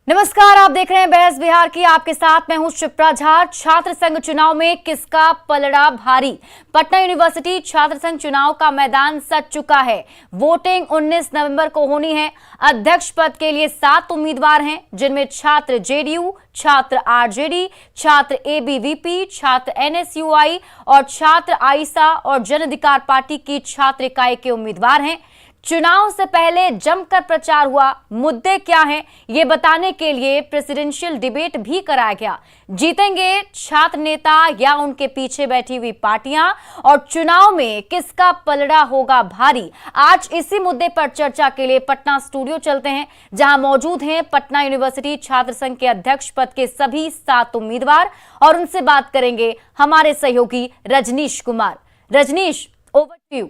नमस्कार, आप देख रहे हैं बहस बिहार की। आपके साथ मैं हूं शिप्रा झा। छात्र संघ चुनाव में किसका पलड़ा भारी? पटना यूनिवर्सिटी छात्र संघ चुनाव का मैदान सज चुका है। वोटिंग 19 नवंबर को होनी है। अध्यक्ष पद के लिए 7 उम्मीदवार हैं, जिनमें छात्र जेडीयू, छात्र आरजेडी, छात्र एबीवीपी, छात्र एनएसयूआई और छात्र आईसा और जन अधिकार पार्टी की छात्र इकाई के उम्मीदवार हैं। चुनाव से पहले जमकर प्रचार हुआ। मुद्दे क्या हैं, ये बताने के लिए प्रेसिडेंशियल डिबेट भी कराया गया। जीतेंगे छात्र नेता या उनके पीछे बैठी हुई पार्टियां, और चुनाव में किसका पलड़ा होगा भारी? आज इसी मुद्दे पर चर्चा के लिए पटना स्टूडियो चलते हैं, जहां मौजूद हैं पटना यूनिवर्सिटी छात्र संघ के अध्यक्ष पद के सभी 7 उम्मीदवार, और उनसे बात करेंगे हमारे सहयोगी Rajneesh Kumar. Rajneesh, over to you.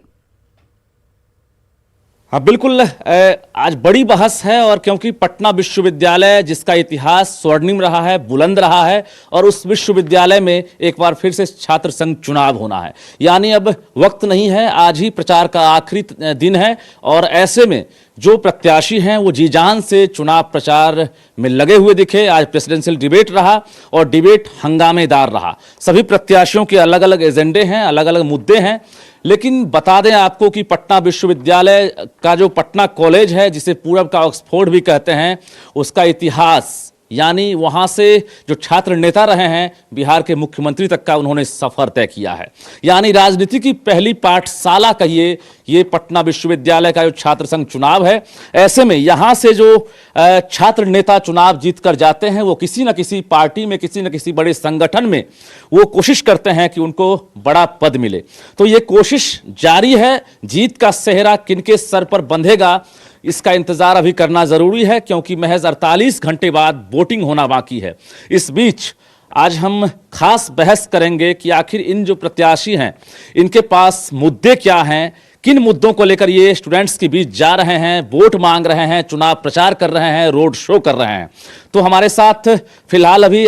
हाँ बिल्कुल, आज बड़ी बहस है, और क्योंकि पटना विश्वविद्यालय जिसका इतिहास स्वर्णिम रहा है, बुलंद रहा है, और उस विश्वविद्यालय में एक बार फिर से छात्र संघ चुनाव होना है। यानी अब वक्त नहीं है, आज ही प्रचार का आखिरी दिन है, और ऐसे में जो प्रत्याशी हैं वो जी जान से चुनाव प्रचार में लगे हुए दिखे। आज प्रेसिडेंशियल डिबेट रहा, और डिबेट हंगामेदार रहा। सभी प्रत्याशियों के अलग अलग एजेंडे हैं, अलग अलग मुद्दे हैं। लेकिन बता दें आपको कि पटना विश्वविद्यालय का जो पटना कॉलेज है, जिसे पूरब का ऑक्सफोर्ड भी कहते हैं, उसका इतिहास, यानी वहां से जो छात्र नेता रहे हैं, बिहार के मुख्यमंत्री तक का उन्होंने सफर तय किया है। यानी राजनीति की पहली पाठशाला कहिए ये पटना विश्वविद्यालय का जो छात्र संघ चुनाव है। ऐसे में यहां से जो छात्र नेता चुनाव जीत कर जाते हैं, वो किसी न किसी पार्टी में, किसी न किसी बड़े संगठन में वो कोशिश करते हैं कि उनको बड़ा पद मिले। तो ये कोशिश जारी है। जीत का सेहरा किनके सर पर बंधेगा, इसका इंतजार अभी करना जरूरी है, क्योंकि महज 48 घंटे बाद वोटिंग होना बाकी है। इस बीच आज हम खास बहस करेंगे कि आखिर इन जो प्रत्याशी हैं, इनके पास मुद्दे क्या हैं, किन मुद्दों को लेकर ये स्टूडेंट्स के बीच जा रहे हैं, वोट मांग रहे हैं, चुनाव प्रचार कर रहे हैं, रोड शो कर रहे हैं। तो हमारे साथ फिलहाल अभी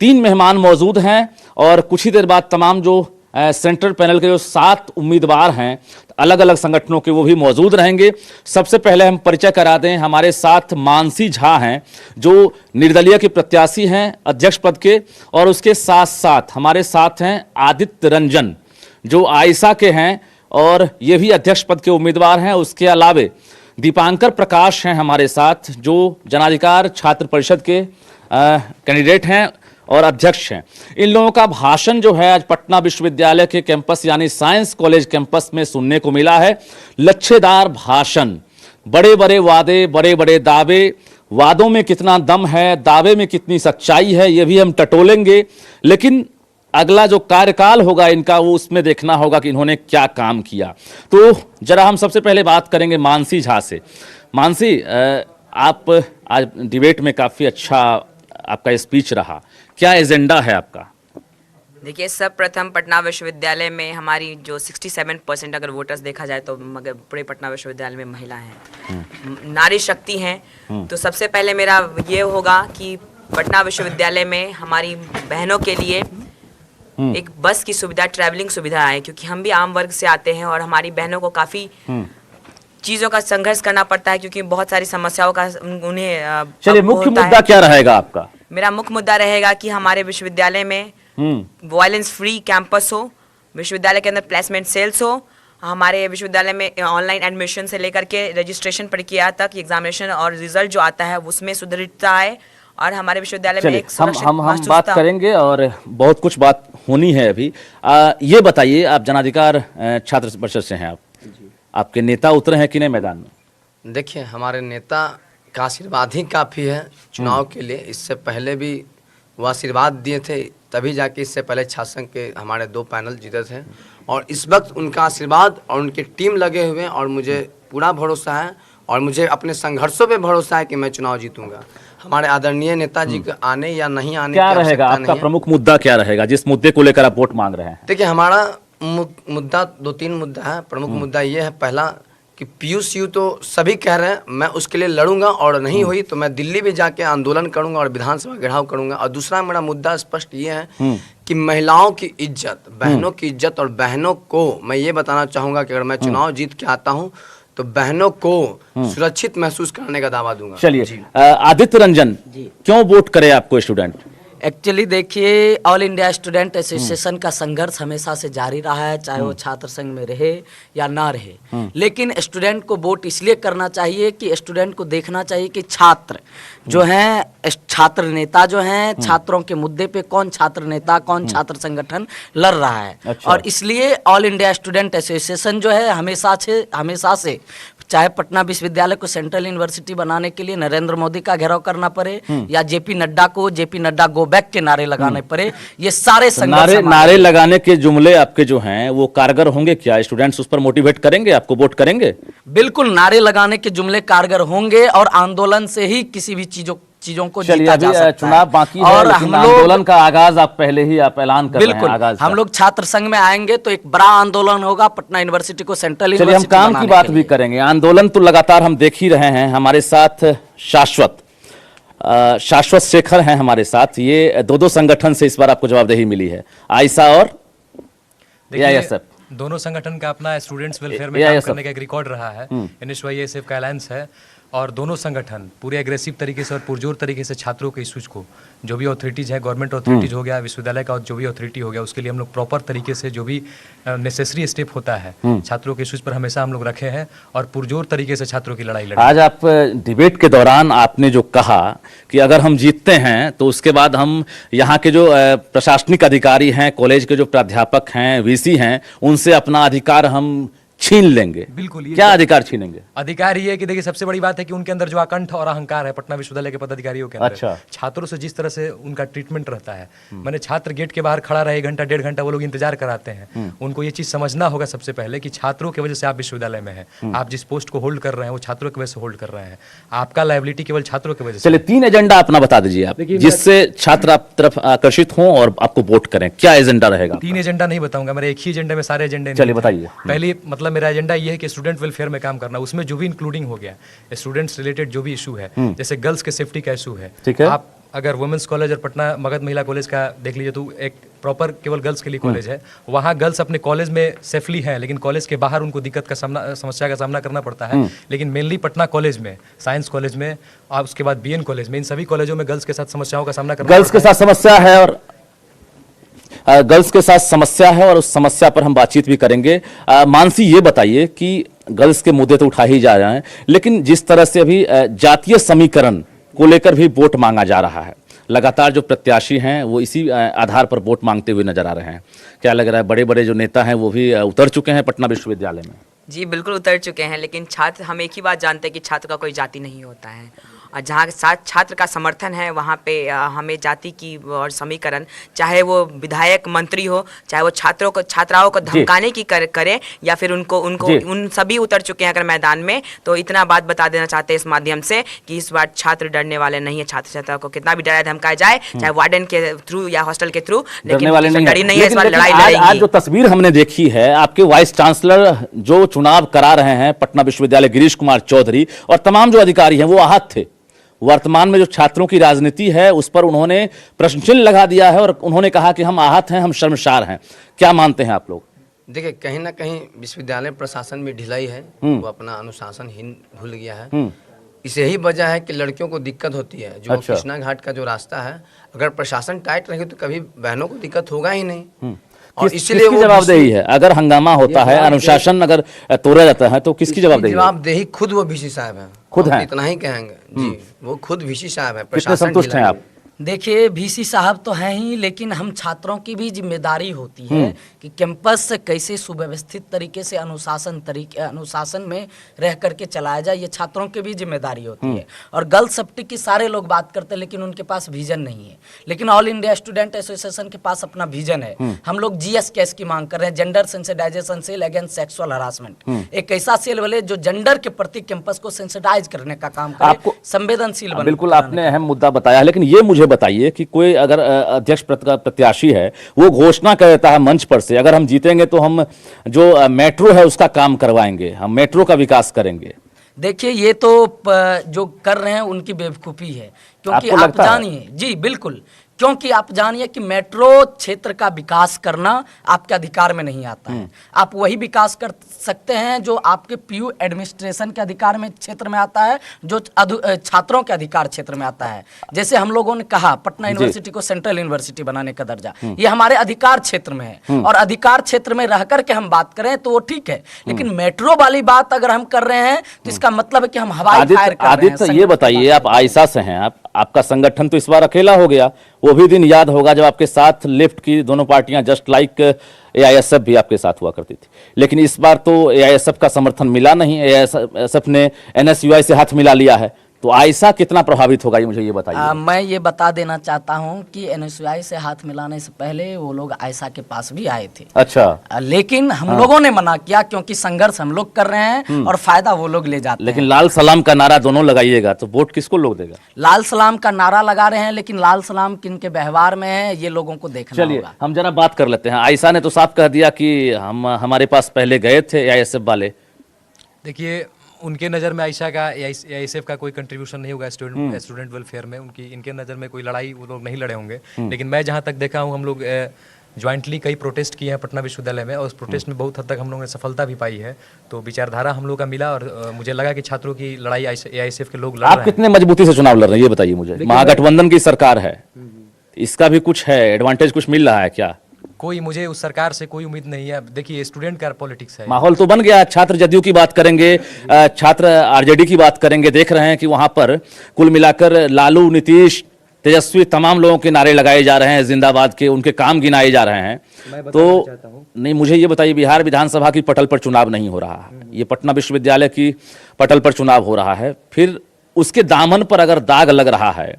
3 मेहमान मौजूद हैं, और कुछ ही देर बाद तमाम जो सेंट्रल पैनल के जो 7 उम्मीदवार हैं अलग अलग संगठनों के, वो भी मौजूद रहेंगे। सबसे पहले हम परिचय करा दें, हमारे साथ मानसी झा हैं, जो निर्दलीय के प्रत्याशी हैं अध्यक्ष पद के, और उसके साथ साथ हमारे साथ हैं आदित्य रंजन, जो आईसा के हैं और ये भी अध्यक्ष पद के उम्मीदवार हैं। उसके अलावे दीपांकर प्रकाश हैं हमारे साथ, जो जनाधिकार छात्र परिषद के कैंडिडेट हैं और अध्यक्ष हैं। इन लोगों का भाषण जो है आज पटना विश्वविद्यालय के कैंपस यानी साइंस कॉलेज कैंपस में सुनने को मिला है। लच्छेदार भाषण, बड़े बड़े वादे, बड़े बड़े दावे। वादों में कितना दम है, दावे में कितनी सच्चाई है, ये भी हम टटोलेंगे। लेकिन अगला जो कार्यकाल होगा इनका, वो उसमें देखना होगा कि इन्होंने क्या काम किया। तो जरा हम सबसे पहले बात करेंगे मानसी झा से। मानसी, आप आज डिबेट में काफ़ी अच्छा आपका स्पीच रहा, क्या एजेंडा है आपका? देखिए, सब प्रथम पटना विश्वविद्यालय में हमारी जो 67% अगर वोटर्स देखा जाए तो मगर पूरे पटना विश्वविद्यालय में महिला हैं, नारी शक्ति हैं। तो सबसे पहले मेरा ये होगा कि पटना विश्वविद्यालय में हमारी बहनों के लिए एक बस की सुविधा, ट्रैवलिंग सुविधा है, क्योंकि हम भी आम वर्ग से आते हैं और हमारी बहनों को काफ़ी चीज़ों का संघर्ष करना पड़ता है, क्योंकि बहुत सारी समस्याओं का उन्हें। चलिए, मुख्य मुद्दा क्या रहेगा आपका? मेरा मुख्य मुद्दा रहेगा कि हमारे विश्वविद्यालय में वायलेंस फ्री कैंपस हो, विश्वविद्यालय के अंदर प्लेसमेंट सेल्स हो, हमारे विश्वविद्यालय में ऑनलाइन एडमिशन से लेकर के रजिस्ट्रेशन प्रक्रिया तक, एग्जामिनेशन और रिजल्ट जो आता है उसमें सुदृढ़ता है, और हमारे विश्वविद्यालय में एक हम बात करेंगे, और बहुत कुछ बात होनी है अभी। ये बताइए, आप जनाधिकार छात्र परिषद से हैं, आपके नेता उतरे हैं कि नहीं मैदान में? देखिए, हमारे नेता का आशीर्वाद ही काफ़ी है चुनाव के लिए। इससे पहले भी वो आशीर्वाद दिए थे, तभी जाके इससे पहले छात्र संघ के हमारे 2 पैनल जीते थे, और इस वक्त उनका आशीर्वाद और उनकी टीम लगे हुए हैं, और मुझे पूरा भरोसा है, और मुझे अपने संघर्षों पे भरोसा है कि मैं चुनाव जीतूंगा। हमारे आदरणीय नेताजी के आने या नहीं आने क्या रहेगा आपका प्रमुख मुद्दा, क्या रहेगा जिस मुद्दे को लेकर आप वोट मांग रहे हैं? देखिए, हमारा मुद्दा 2-3 मुद्दा है। प्रमुख मुद्दा ये है, पहला कि पीयूसीयू तो सभी कह रहे हैं, मैं उसके लिए लड़ूंगा, और नहीं हुई तो मैं दिल्ली भी जाके आंदोलन करूंगा और विधानसभा घेराव करूंगा। और दूसरा मेरा मुद्दा स्पष्ट ये है कि महिलाओं की इज्जत, बहनों की इज्जत, और बहनों को मैं ये बताना चाहूँगा कि अगर मैं चुनाव जीत के आता हूँ तो बहनों को सुरक्षित महसूस करने का दावा दूंगा। चलिए आदित्य रंजन, क्यों वोट करे आपको स्टूडेंट? एक्चुअली देखिए, ऑल इंडिया स्टूडेंट एसोसिएशन का संघर्ष हमेशा से जारी रहा है, चाहे वो छात्र संघ में रहे या ना रहे। लेकिन स्टूडेंट को वोट इसलिए करना चाहिए कि स्टूडेंट को देखना चाहिए कि छात्र जो हैं, छात्र नेता जो हैं, छात्रों के मुद्दे पे कौन छात्र नेता, कौन छात्र संगठन लड़ रहा है। अच्छा। और इसलिए ऑल इंडिया स्टूडेंट एसोसिएशन जो है हमेशा से चाहे पटना विश्वविद्यालय को सेंट्रल यूनिवर्सिटी बनाने के लिए नरेंद्र मोदी का घेराव करना पड़े या जेपी नड्डा गो बैक के नारे लगाने पड़े, ये सारे नारे लगाने के जुमले आपके जो हैं वो कारगर होंगे क्या? स्टूडेंट्स उस पर मोटिवेट करेंगे, आपको वोट करेंगे? बिल्कुल, नारे लगाने के जुमले कारगर होंगे और आंदोलन से ही किसी भी चीजों को जीता जा सकता है। चुनाव बाकी है और हम आंदोलन का आगाज आप पहले ही आप ऐलान कर रहे हैं आगाज हम लोग छात्र संघ में आएंगे तो एक बड़ा आंदोलन होगा पटना यूनिवर्सिटी को सेंट्रल यूनिवर्सिटी। चलिए हम काम की बात भी करेंगे। आंदोलन तो लगातार हम देख ही रहे हैं। हमारे साथ शाश्वत शेखर हैं हमारे साथ। ये दो संगठन से इस बार आपको जवाबदेही मिली है, आइसा और AISF। दोनों संगठन का अपना स्टूडेंट्स वेलफेयर में काम करने का एक रिकॉर्ड रहा है। NSYSF का अलायंस है और दोनों संगठन पूरे एग्रेसिव तरीके से और पुरजोर तरीके से छात्रों के इश्यूज को, जो भी अथॉरिटीज है, गवर्नमेंट अथॉरिटीज हो गया, विश्वविद्यालय का जो भी अथॉरिटी हो गया, उसके लिए हम लोग प्रॉपर तरीके से जो भी नेसेसरी स्टेप होता है छात्रों के इश्यूज पर हमेशा हम लोग रखे हैं और पुरजोर तरीके से छात्रों की लड़ाई लड़ी। आज आप डिबेट के दौरान आपने जो कहा कि अगर हम जीतते हैं तो उसके बाद हम यहाँ के जो प्रशासनिक अधिकारी हैं, कॉलेज के जो प्राध्यापक हैं, VC हैं, उनसे अपना अधिकार हम छीन लेंगे। बिल्कुल। क्या अधिकार छीनेंगे? अधिकार ये है कि देखिए, सबसे बड़ी बात है कि उनके अंदर जो आकंठ और अहंकार है पटना विश्वविद्यालय के पदाधिकारियों के अंदर, अच्छा। छात्रों से जिस तरह से उनका ट्रीटमेंट रहता है, मैंने छात्र गेट के बाहर खड़ा रहे 1 घंटा 1.5 घंटा वो लोग इंतजार कराते हैं। उनको ये चीज समझना होगा सबसे पहले कि छात्रों की वजह से आप विश्वविद्यालय में हैं। आप जिस पोस्ट को होल्ड कर रहे हैं वो छात्रों की वजह से होल्ड कर रहे हैं। आपका लायबिलिटी केवल छात्रों की वजह से। चलिए 3 एजेंडा अपना बता दीजिए आप, जिससे छात्र आप तरफ आकर्षित हों और आपको वोट करें। क्या एजेंडा रहेगा? 3 एजेंडा नहीं बताऊंगा, मेरा एक ही एजेंडा में सारे एजेंडे। चलिए बताइए। पहली मतलब मेरा एजेंडा ये है कि स्टूडेंट वेलफेयर में काम करना, उसमें जो भी इंक्लूडिंग हो गया स्टूडेंट्स रिलेटेड जो भी इशू है, जैसे गर्ल्स के सेफ्टी का इशू है। ठीक है। आप अगर वुमेन्स कॉलेज और पटना मगध महिला कॉलेज का देख लीजिए तो एक प्रॉपर केवल गर्ल्स के लिए कॉलेज है। वहाँ गर्ल्स अपने कॉलेज में सेफली है, लेकिन कॉलेज के बाहर उनको समस्या का सामना करना पड़ता है। लेकिन मेनली पटना कॉलेज में, साइंस कॉलेज में और उसके बाद BN कॉलेज में, इन सभी कॉलेजों में गर्ल्स के साथ समस्याओं का सामना करना, गर्ल्स के साथ समस्या है और गर्ल्स के साथ समस्या है और उस समस्या पर हम बातचीत भी करेंगे। मानसी, ये बताइए कि गर्ल्स के मुद्दे तो उठा ही जा रहे हैं, लेकिन जिस तरह से अभी जातीय समीकरण को लेकर भी वोट मांगा जा रहा है, लगातार जो प्रत्याशी हैं वो इसी आधार पर वोट मांगते हुए नजर आ रहे हैं। क्या लग रहा है, बड़े बड़े जो नेता हैं वो भी उतर चुके हैं पटना विश्वविद्यालय में? जी बिल्कुल उतर चुके हैं, लेकिन छात्र, हम एक ही बात जानते हैं कि छात्र का कोई जाति नहीं होता है। और जहाँ साथ छात्र का समर्थन है वहाँ पे हमें जाति की और समीकरण, चाहे वो विधायक मंत्री हो, चाहे वो छात्राओं को धमकाने की करे या फिर उनको उन सभी उतर चुके हैं अगर मैदान में। तो इतना बात बता देना चाहते हैं इस माध्यम से कि इस बार छात्र डरने वाले नहीं है। छात्र छात्राओं को कितना भी डराया धमकाया जाए, चाहे वार्डन के थ्रू या हॉस्टल के थ्रू, लेकिन डरी नहीं है। इस बार लड़ाई लड़ेंगी। आज जो तस्वीर हमने देखी है, आपके वाइस चांसलर जो चुनाव करा रहे हैं पटना विश्वविद्यालय, गिरीश कुमार चौधरी, और तमाम जो अधिकारी हैं वो आहत थे। वर्तमान में जो छात्रों की राजनीति है उस पर उन्होंने प्रश्न चिन्ह लगा दिया है और उन्होंने कहा कि हम आहत हैं, हम शर्मसार हैं। क्या मानते हैं आप लोग? देखिए, कहीं ना कहीं विश्वविद्यालय प्रशासन में ढिलाई है, वो अपना अनुशासनहीन भूल गया है। इसे ही वजह है कि लड़कियों को दिक्कत होती है। जो कृष्णा घाट का जो रास्ता है, अगर प्रशासन टाइट रहेगी तो कभी बहनों को दिक्कत होगा ही नहीं। और इसलिए जवाबदेही है, अगर हंगामा होता है, अनुशासन अगर तोड़ा जाता है तो किसकी जवाबदेही? जवाबदेही खुद वो VC साहब हैं, खुद हैं, इतना ही कहेंगे जी। वो खुद VC साहब हैं। कितने संतुष्ट हैं आप? देखिए, VC साहब तो हैं ही, लेकिन हम छात्रों की भी जिम्मेदारी होती है कि कैंपस से कैसे सुव्यवस्थित तरीके से अनुशासन में रह करके चलाया जाए, ये छात्रों की भी जिम्मेदारी होती है। और गर्ल्स सेफ्टी की सारे लोग बात करते हैं, लेकिन उनके पास विजन नहीं है। लेकिन ऑल इंडिया स्टूडेंट एसोसिएशन के पास अपना विजन है। हम लोग GS केस की मांग कर रहे हैं, gender sensitization cell against sexual harassment. एक ऐसा सेल बने जो जेंडर के प्रति कैंपस को सेंसिटाइज करने का काम करे, संवेदनशील बने। बिल्कुल, आपने अहम मुद्दा बताया, लेकिन ये मुझे बताइए कि कोई अगर अध्यक्ष प्रत्याशी है, वो घोषणा कर देता है मंच पर से, अगर हम जीतेंगे तो हम जो मेट्रो है उसका काम करवाएंगे, हम मेट्रो का विकास करेंगे। देखिए, ये तो जो कर रहे हैं उनकी बेवकूफ़ी है, क्योंकि आप जानिए जी बिल्कुल, क्योंकि आप जानिए कि मेट्रो क्षेत्र का विकास करना आपके अधिकार में नहीं आता है। आप वही विकास कर सकते हैं जो आपके पीयू एडमिनिस्ट्रेशन के अधिकार में क्षेत्र में आता है, जो छात्रों के अधिकार क्षेत्र में आता है। जैसे हम लोगों ने कहा पटना यूनिवर्सिटी को सेंट्रल यूनिवर्सिटी बनाने का दर्जा, ये हमारे अधिकार क्षेत्र में है, और अधिकार क्षेत्र में रह करके हम बात करें तो वो ठीक है, लेकिन मेट्रो वाली बात अगर हम कर रहे हैं तो इसका मतलब है कि हम हवाई फायर कर रहे हैं। आदित्य, ये बताइए, आप आयशा से हैं, आपका संगठन तो इस बार अकेला हो गया। वो भी दिन याद होगा जब आपके साथ लेफ्ट की दोनों पार्टियां जस्ट लाइक एआईएसएफ भी आपके साथ हुआ करती थी, लेकिन इस बार तो एआईएसएफ का समर्थन मिला नहीं, एआईएसएफ ने एनएसयूआई से हाथ मिला लिया है। तो आयशा कितना प्रभावित होगा, ये मुझे ये बताइए। मैं ये बता देना चाहता हूँ कि एनएसयूआई से हाथ मिलाने से पहले वो लोग आयशा के पास भी आए थे। अच्छा। लेकिन हम लोगों ने मना किया, क्योंकि संघर्ष हम लोग कर रहे हैं और फायदा वो लोग ले जाते हैं। लेकिन लाल सलाम का नारा दोनों लगाइएगा तो वोट किसको लोग देगा? लाल सलाम का नारा लगा रहे हैं, लेकिन लाल सलाम किनके व्यवहार में है ये लोगों को देखना चलिए होगा। हम जरा बात कर लेते हैं। आयशा ने तो साफ कह दिया कि हमारे पास पहले गए थे एआईएसएफ वाले। देखिए, उनके नज़र में आयशा का एआईएसएफ का कोई कंट्रीब्यूशन नहीं होगा स्टूडेंट वेलफेयर में। इनके नज़र में कोई लड़ाई वो लोग नहीं लड़े होंगे। लेकिन मैं जहाँ तक देखा हूँ, हम लोग ज्वाइंटली कई प्रोटेस्ट किए हैं पटना विश्वविद्यालय में, और उस प्रोटेस्ट में बहुत हद तक हम लोगों ने सफलता भी पाई है। तो विचारधारा हम लोग का मिला, और मुझे लगा कि छात्रों की लड़ाई एआईएसएफ के लोग लड़ रहे हैं। आप कितने मजबूती से चुनाव लड़ रहे हैं ये बताइए मुझे। महागठबंधन की सरकार है, इसका भी कुछ है, एडवांटेज कुछ मिल रहा है क्या? कोई, मुझे उस सरकार से कोई उम्मीद नहीं है। देखिए, स्टूडेंट का पॉलिटिक्स है। माहौल तो बन गया। छात्र जदयू की बात करेंगे, छात्र आरजेडी की बात करेंगे, देख रहे हैं कि वहां पर कुल मिलाकर लालू, नीतीश, तेजस्वी तमाम लोगों के नारे लगाए जा रहे हैं, जिंदाबाद के, उनके काम गिनाए जा रहे हैं। तो नहीं, मुझे ये बताइए, बिहार विधानसभा की पटल पर चुनाव नहीं हो रहा है, ये पटना विश्वविद्यालय की पटल पर चुनाव हो रहा है। फिर उसके दामन पर अगर दाग लग रहा है,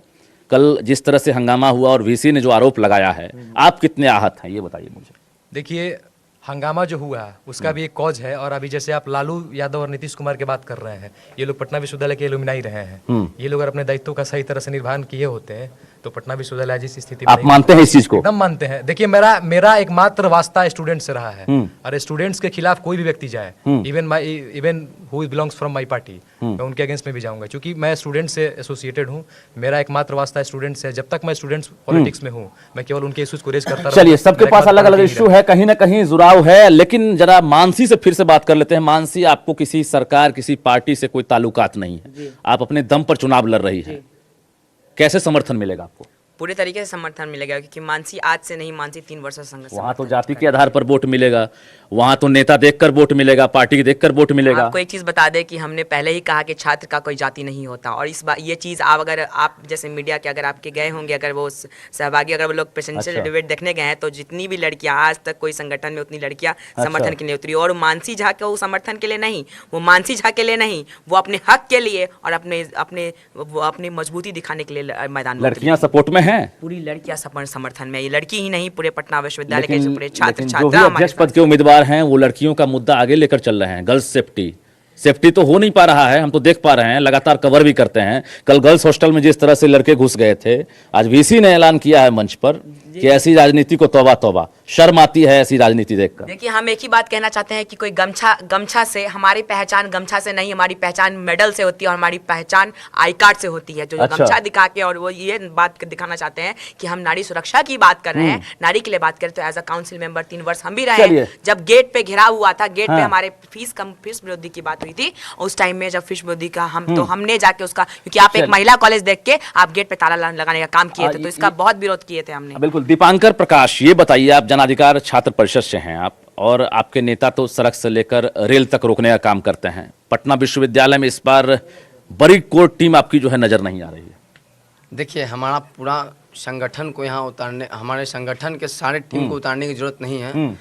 कल जिस तरह से हंगामा हुआ और वीसी ने जो आरोप लगाया है, आप कितने आहत हैं ये बताइए मुझे। देखिए, हंगामा जो हुआ उसका भी एक कॉज है, और अभी जैसे आप लालू यादव और नीतीश कुमार की बात कर रहे हैं, ये लोग पटना विश्वविद्यालय के एलुमनाई रहे हैं। ये लोग अगर अपने दायित्वों का सही तरह से निर्वहन किए होते हैं तो पटना विश्वविद्यालय जिस स्थिति में आप मानते हैं इस चीज को? एकदम मानते हैं। देखिए, मेरा एकमात्र वास्ता स्टूडेंट से रहा है, और स्टूडेंट्स के खिलाफ कोई भी व्यक्ति जाए, even who belongs from my party, मैं उनके अगेंस्ट में भी जाऊंगा, क्योंकि मैं स्टूडेंट से एसोसिएटेड हूं। मेरा एकमात्र वास्ता स्टूडेंट से, जब तक मैं स्टूडेंट्स पॉलिटिक्स में हूं, मैं केवल उनके इश्यूज को रेज करता रहूंगा। चलिए, सबके पास अलग अलग इश्यू है, कहीं ना कहीं जुड़ाव है, लेकिन जरा मानसी से फिर से बात कर लेते हैं। मानसी, आपको किसी सरकार, किसी पार्टी से कोई ताल्लुकात नहीं है, आप अपने दम पर चुनाव लड़ रही है, कैसे समर्थन मिलेगा आपको? पूरे तरीके से समर्थन मिलेगा, क्योंकि मानसी आज से नहीं, मानसी 3 वर्ष से संघर्ष। वहां तो जाति के आधार पर वोट मिलेगा, वहां तो नेता देखकर वोट मिलेगा, पार्टी देखकर वोट मिलेगा। आपको एक चीज बता दें कि हमने पहले ही कहा कि छात्र का कोई जाति नहीं होता, और इस बार ये चीज अगर आप जैसे मीडिया के अगर आपके गए होंगे, अगर वो सहभागी, अगर वो लोग प्रेसिडेंशियल डिबेट देखने गए हैं, तो जितनी भी लड़कियां आज तक कोई संगठन में उतनी लड़कियां समर्थन के लिए उतरी, और मानसी झा के वो समर्थन के लिए नहीं, वो मानसी झा के लिए नहीं, वो अपने हक के लिए और अपनी मजबूती दिखाने के लिए मैदान में लड़कियां सपोर्ट में हैं, पूरी लड़कियां समर्थन में। ये लड़की ही नहीं, पूरे पटना विश्वविद्यालय के पूरे छात्र जो भी अध्यक्ष पद के उम्मीदवार हैं वो लड़कियों का मुद्दा आगे लेकर चल रहे हैं। गर्ल्स सेफ्टी तो हो नहीं पा रहा है, हम तो देख पा रहे हैं, लगातार कवर भी करते हैं। कल गर्ल्स हॉस्टल में जिस तरह से लड़के घुस गए थे, आज वीसी ने ऐलान किया है मंच पर कि ऐसी राजनीति को तौबा तौबा, शर्म आती है ऐसी राजनीति देखकर। देखिए, हम एक ही बात कहना चाहते हैं कि कोई गमछा से, हमारी पहचान गमछा से नहीं, हमारी पहचान मेडल से होती है, और हमारी पहचान आई कार्ड से होती है, जो गमछा दिखा के, और वो ये बात दिखाना चाहते हैं कि हम नारी सुरक्षा की बात कर रहे हैं, नारी के लिए बात करें। तो एज अ काउंसिल मेंबर 3 वर्ष हम भी रहे हैं। जब गेट पे घेराव हुआ था, गेट पे हमारे फीस विरोधी की बात हुई थी, उस टाइम में जब फीस विरोधी का हमने जाके उसका, क्योंकि आप एक महिला कॉलेज देख के आप गेट पे ताला लगाने का काम किए थे, तो इसका बहुत विरोध किए थे हमने। बिल्कुल। दीपांकर प्रकाश, ये बताइए, आप जन अधिकार छात्र परिषद से हैं आप, और आपके नेता तो सड़क से लेकर रेल तक रोकने का काम करते हैं। पटना विश्वविद्यालय में इस बार बड़ी कोर टीम आपकी जो है नजर नहीं आ रही है। देखिए, हमारा पूरा संगठन को यहाँ उतारने, हमारे संगठन के सारे टीम को उतारने की जरूरत नहीं है।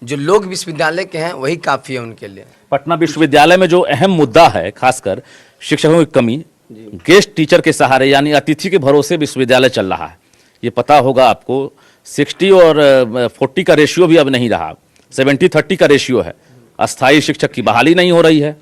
जो लोग विश्वविद्यालय के हैं वही काफी है उनके लिए। पटना विश्वविद्यालय में जो अहम मुद्दा है, खासकर शिक्षकों की कमी, गेस्ट टीचर के सहारे यानी अतिथि के भरोसे विश्वविद्यालय चल रहा है। ये पता होगा आपको, 60 और 40 का रेशियो भी अब नहीं रहा, 70-30 का रेशियो है। अस्थायी शिक्षक की बहाली नहीं हो रही है।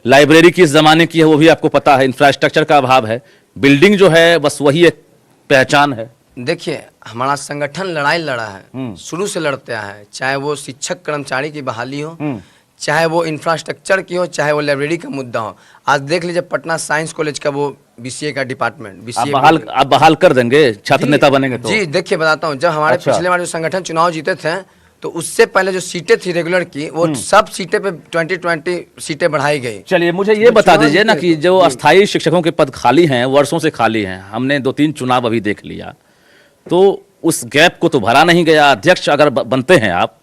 लाइब्रेरी किस जमाने की है वो भी आपको पता है। इंफ्रास्ट्रक्चर का अभाव है। बिल्डिंग जो है बस वही एक पहचान है। देखिए, हमारा संगठन लड़ाई लड़ा है, शुरू से लड़ते आया है, चाहे वो शिक्षक कर्मचारी की बहाली हो, चाहे वो इंफ्रास्ट्रक्चर की हो, चाहे वो लाइब्रेरी का मुद्दा हो। आज देख लीजिए पटना साइंस कॉलेज का वो बीसीए का डिपार्टमेंट, आप बहाल कर देंगे छात्र नेता बनेंगे तो? जी देखिए बताता हूँ, जब हमारे अच्छा। पिछले बार जो संगठन चुनाव जीते थे तो उससे पहले जो सीटें थी रेगुलर की, वो सब सीटें पे 20 सीटें बढ़ाई गई। चलिए मुझे ये बता दीजिए ना कि जो अस्थायी शिक्षकों के पद खाली हैं, वर्षों से खाली हैं, हमने 2-3 चुनाव अभी देख लिया, तो उस गैप को तो भरा नहीं गया। अध्यक्ष अगर बनते हैं आप,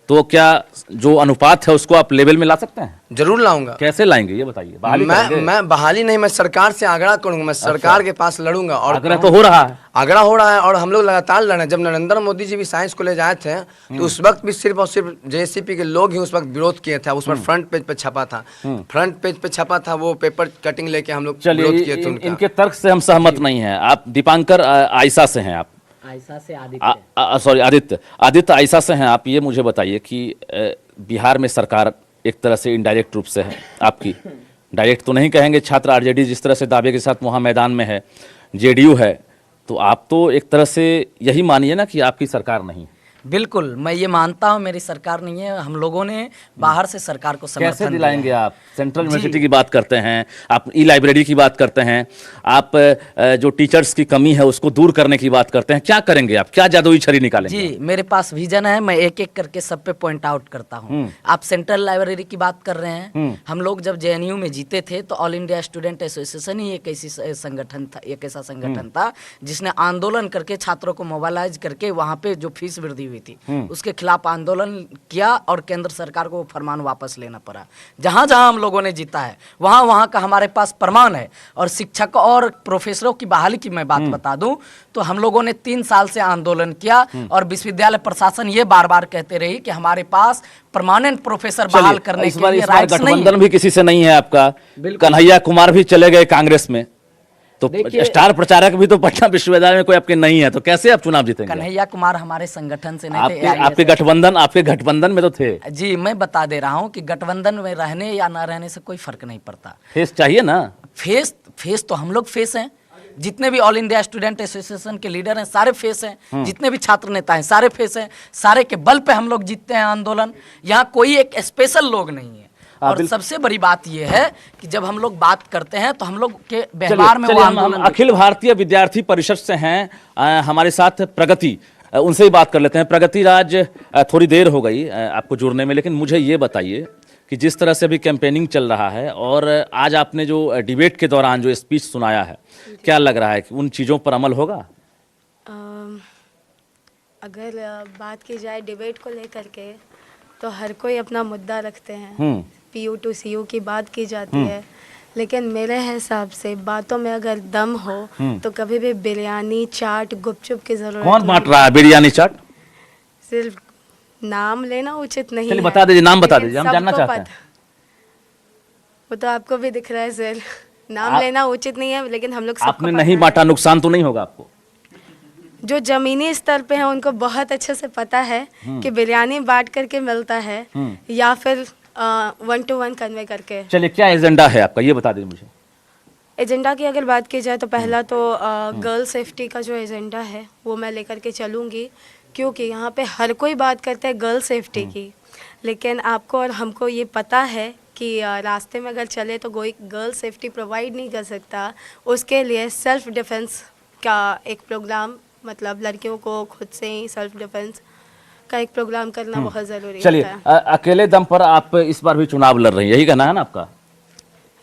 तो क्या जो अनुपात है उसको आप लेवल में ला सकते हैं? जरूर लाऊंगा। कैसे लाएंगे ये बताइए? बहाली करेंगे? मैं बहाली नहीं, मैं सरकार से आग्रह करूंगा, मैं सरकार के पास लड़ूंगा। और आग्रह तो हो रहा है, आग्रह हो रहा है और हम लोग लगातार लड़ रहे हैं। जब नरेंद्र मोदी जी भी साइंस कॉलेज आए थे तो उस वक्त भी सिर्फ और सिर्फ जेएससीपी के लोग ही उस वक्त विरोध किए थे। उस पर फ्रंट पेज पे छपा था, फ्रंट पेज पे छपा था, वो पेपर कटिंग लेके हम लोग विरोध किए थे उनका। इनके तर्क से हम सहमत नहीं हैं। आप दीपांकर आयशा से हैं, आप आयशा से आदित्य, सॉरी आदित्य आयशा से हैं आप। ये मुझे बताइए कि बिहार में सरकार एक तरह से इनडायरेक्ट रूप से है आपकी, डायरेक्ट तो नहीं कहेंगे, छात्र आरजेडी जिस तरह से दावे के साथ वहाँ मैदान में है, जेडीयू है, तो आप तो एक तरह से यही मानिए ना कि आपकी सरकार नहीं है। बिल्कुल मैं ये मानता हूँ मेरी सरकार नहीं है। हम लोगों ने बाहर से सरकार को समर्थन कैसे दिलाएंगे दिया है। आप? सेंट्रल यूनिवर्सिटी की बात करते हैं आप, ई लाइब्रेरी की बात करते हैं आप, जो टीचर्स की कमी है उसको दूर करने की बात करते हैं, क्या करेंगे आप? क्या जादुई छड़ी निकालेंगे? जी मेरे पास विजन है, मैं एक एक करके सब पे पॉइंट आउट करता हूँ। आप सेंट्रल लाइब्रेरी की बात कर रहे हैं, हम लोग जब जेएनयू में जीते थे तो ऑल इंडिया स्टूडेंट एसोसिएशन ही एक ऐसा संगठन था जिसने आंदोलन करके छात्रों को मोबाइलाइज करके वहाँ पे जो फीस वृद्धि हुई थी उसके खिलाफ आंदोलन किया और केंद्र सरकार को फरमान वापस लेना पड़ा। जहां जहां हम लोगों ने जीता है वहां वहां का हमारे पास प्रमाण है। और शिक्षक और प्रोफेसरों की बहाली की मैं बात बता दूं तो हम लोगों ने 3 साल से आंदोलन किया और विश्वविद्यालय प्रशासन ये बार बार कहते रही कि हमारे पास परमानेंट प्रोफेसर बहाल करने के लिए राइट्स नहीं है। गठबंधन भी किसी से नहीं है आपका, कन्हैया कुमार भी चले गए कांग्रेस में, तो स्टार प्रचारक भी तो पटना विश्वविद्यालय में कोई आपके नहीं है, तो कैसे आप चुनाव जीतेंगे? कन्हैया कुमार हमारे संगठन से नहीं थे। आपके गठबंधन में तो थे। जी मैं बता दे रहा हूँ कि गठबंधन में रहने या ना रहने से कोई फर्क नहीं पड़ता। फेस चाहिए ना, फेस तो हम लोग फेस हैं, जितने भी ऑल इंडिया स्टूडेंट एसोसिएशन के लीडर हैं सारे फेस हैं, जितने भी छात्र नेता हैं सारे फेस हैं, सारे के बल पे हम लोग जीतते हैं आंदोलन। यहाँ कोई एक स्पेशल लोग नहीं है। और सबसे बड़ी बात यह है कि जब हम लोग बात करते हैं तो हम लोग के व्यवहार में वो आंदोलन। अखिल भारतीय विद्यार्थी परिषद से हैं हमारे साथ प्रगति, उनसे ही बात कर लेते हैं। प्रगति राज, थोड़ी देर हो गई आपको जुड़ने में, लेकिन मुझे ये बताइए कि जिस तरह से अभी कैंपेनिंग चल रहा है और आज आपने जो डिबेट के दौरान जो स्पीच सुनाया है, क्या लग रहा है कि उन चीज़ों पर अमल होगा? अगर बात की जाए डिबेट को लेकर के तो हर कोई अपना मुद्दा रखते हैं। PU to CU की बात की जाती है, लेकिन मेरे हिसाब से बातों में अगर दम हो तो कभी भी बिरयानी चाट गुपचुप की जरूरत कौन बांट रहा है बिरयानी चाट? सिर्फ नाम लेना उचित नहीं चलिए है। बता दीजिए, नाम बता लेकिन दीजिए, हम जानना सबको चाहते हैं। वो तो आपको भी दिख रहा है सर, नाम लेना उचित नहीं है, लेकिन हम लोग सबको आपने पता नहीं है। बांटा, नुकसान तो नहीं होगा आपको? जो जमीनी स्तर पे है उनको बहुत अच्छे से पता है कि बिरयानी बांट करके मिलता है या फिर 1-to-1 कन्वे करके। चलिए क्या एजेंडा है आपका, ये बता दीजिए मुझे। एजेंडा की अगर बात की जाए तो पहला तो गर्ल सेफ्टी का जो एजेंडा है वो मैं लेकर के चलूँगी, क्योंकि यहाँ पे हर कोई बात करता है गर्ल सेफ्टी की, लेकिन आपको और हमको ये पता है कि रास्ते में अगर चले तो कोई गर्ल सेफ्टी प्रोवाइड नहीं कर सकता। उसके लिए सेल्फ डिफेंस का एक प्रोग्राम, मतलब लड़कियों को खुद से ही सेल्फ डिफेंस का एक प्रोग्राम करना बहुत ज़रूरी चलिए होता है। अकेले दम पर आप इस बार भी चुनाव लड़ रही हैं, यही कहना है ना आपका?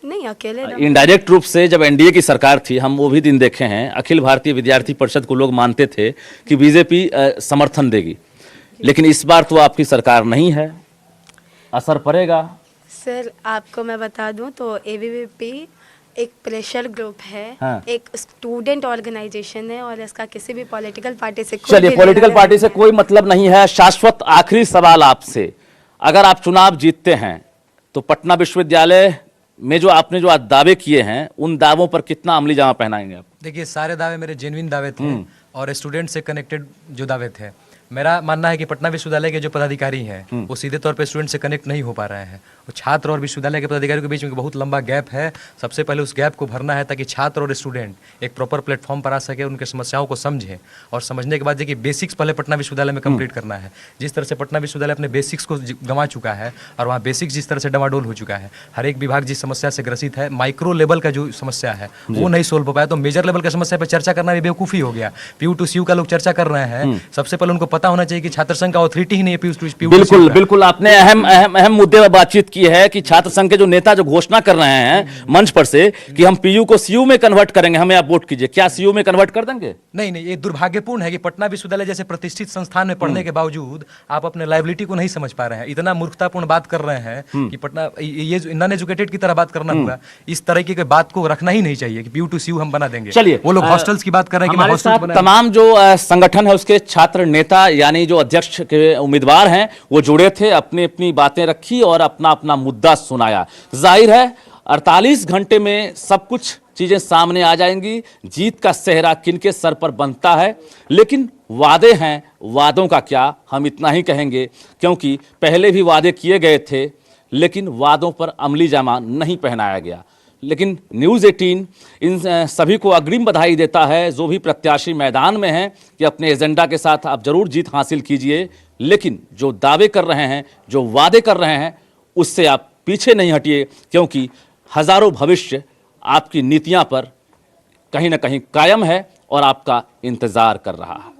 नहीं अकेले इनडायरेक्ट रूप से जब एनडीए की सरकार थी, हम वो भी दिन देखे हैं, अखिल भारतीय विद्यार्थी परिषद को लोग मानते थे कि बीजेपी समर्थन देगी, लेकिन इस बार तो आपकी सरकार नहीं है, असर पड़ेगा? सर आपको मैं बता दूं तो ABVP एक प्रेशर ग्रुप है, हाँ। एक स्टूडेंट ऑर्गेनाइजेशन है और इसका किसी भी पॉलिटिकल पार्टी से कोई चलिए भी पॉलिटिकल लेना पार्टी से देना कोई मतलब नहीं है। शाश्वत आखिरी सवाल आपसे, अगर आप चुनाव जीतते हैं तो पटना विश्वविद्यालय में जो आपने जो आज दावे किए हैं उन दावों पर कितना अमली जामा पहनाएंगे आप? देखिए सारे दावे मेरे जेन्युइन दावे थे और स्टूडेंट से कनेक्टेड जो दावे थे। मेरा मानना है कि पटना विश्वविद्यालय के जो पदाधिकारी हैं वो सीधे तौर पे स्टूडेंट से कनेक्ट नहीं हो पा रहे हैं। वो छात्र और विश्वविद्यालय के पदाधिकारियों के बीच में बहुत लंबा गैप है। सबसे पहले उस गैप को भरना है ताकि छात्र और स्टूडेंट एक प्रॉपर प्लेटफॉर्म पर आ सके, उनके समस्याओं को समझें और समझने के बाद देखिए बेसिक्स पहले पटना विश्वविद्यालय में कंप्लीट करना है। जिस तरह से पटना विश्वविद्यालय अपने बेसिक्स को गंवा चुका है और वहाँ बेसिक्स जिस तरह से डमाडोल हो चुका है, हर एक विभाग जिस समस्या से ग्रसित है, माइक्रो लेवल का जो समस्या है वो नहीं सोल्व हो पाया, तो मेजर लेवल की समस्या पर चर्चा करना भी बेवकूफ़ी हो गया। PU to CU का लोग चर्चा कर रहे हैं, सबसे पहले उनको पता होना चाहिए कि छात्र संघ का अथॉरिटी ही नहीं है PU to CU। बिल्कुल बिल्कुल, आपने अहम मुद्दे पर बातचीत की है कि छात्र संघ के जो नेता जो घोषणा कर रहे हैं मंच पर से कि हम PU को CU में कन्वर्ट करेंगे, हमें आप वोट कीजिए, क्या CU में कन्वर्ट कर देंगे? नहीं, ये दुर्भाग्यपूर्ण है कि पटना विश्वविद्यालय जैसे प्रतिष्ठित संस्थान में पढ़ने के बावजूद आप अपने लाइबिलिटी को नहीं समझ पा रहे हैं। इतना मूर्खतापूर्ण बात कर रहे हैं कि पटना ये नॉन एजुकेटेड की तरह बात करना होगा। इस तरीके की बात को रखना ही नहीं चाहिए कि PU to CU हम बना देंगे। चलिए, वो लोग हॉस्टल्स की बात कर रहे हैं कि मैं हॉस्टल्स बना। तमाम जो संगठन है उसके छात्र नेता यानी जो अध्यक्ष के उम्मीदवार हैं वो जुड़े थे, अपनी अपनी बातें रखी और अपना अपना मुद्दा सुनाया। जाहिर है 48 घंटे में सब कुछ चीजें सामने आ जाएंगी, जीत का सेहरा किनके सर पर बनता है। लेकिन वादे हैं, वादों का क्या, हम इतना ही कहेंगे क्योंकि पहले भी वादे किए गए थे लेकिन वादों पर अमली जामा नहीं पहनाया गया। लेकिन न्यूज़ 18 इन सभी को अग्रिम बधाई देता है जो भी प्रत्याशी मैदान में हैं कि अपने एजेंडा के साथ आप जरूर जीत हासिल कीजिए, लेकिन जो दावे कर रहे हैं, जो वादे कर रहे हैं, उससे आप पीछे नहीं हटिए क्योंकि हजारों भविष्य आपकी नीतियां पर कहीं ना कहीं कायम है और आपका इंतजार कर रहा है।